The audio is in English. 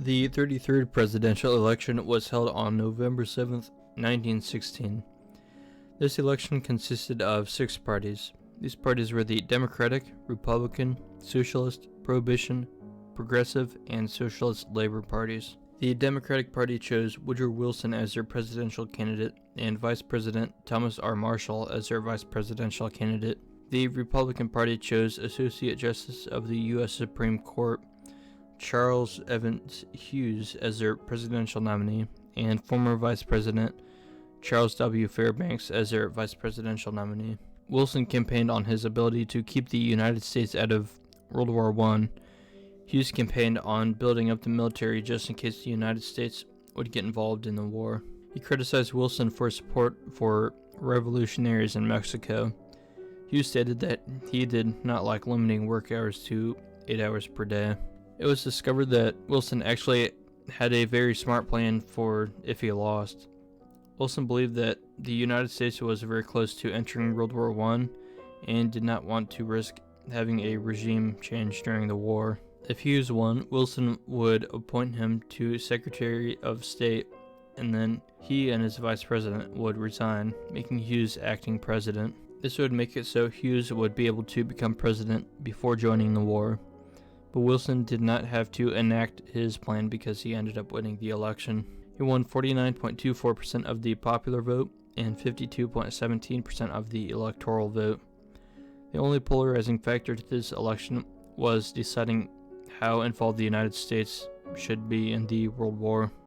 The 33rd presidential election was held on November 7th, 1916. This election consisted of 6 parties. These parties were the Democratic, Republican, Socialist, Prohibition, Progressive, and Socialist Labor parties. The Democratic Party chose Woodrow Wilson as their presidential candidate and Vice President Thomas R. Marshall as their vice presidential candidate. The Republican Party chose Associate Justice of the U.S. Supreme Court Charles Evans Hughes as their presidential nominee and former Vice President Charles W. Fairbanks as their vice presidential nominee. Wilson campaigned on his ability to keep the United States out of World War I. Hughes campaigned on building up the military just in case the United States would get involved in the war. He criticized Wilson for support for revolutionaries in Mexico. Hughes stated that he did not like limiting work hours to 8 hours per day. It was discovered that Wilson actually had a very smart plan for if he lost. Wilson believed that the United States was very close to entering World War I and did not want to risk having a regime change during the war. If Hughes won, Wilson would appoint him to Secretary of State, and then he and his vice president would resign, making Hughes acting president. This would make it so Hughes would be able to become president before joining the war. But Wilson did not have to enact his plan because he ended up winning the election. He won 49.24% of the popular vote and 52.17% of the electoral vote. The only polarizing factor to this election was deciding how involved the United States should be in the World War.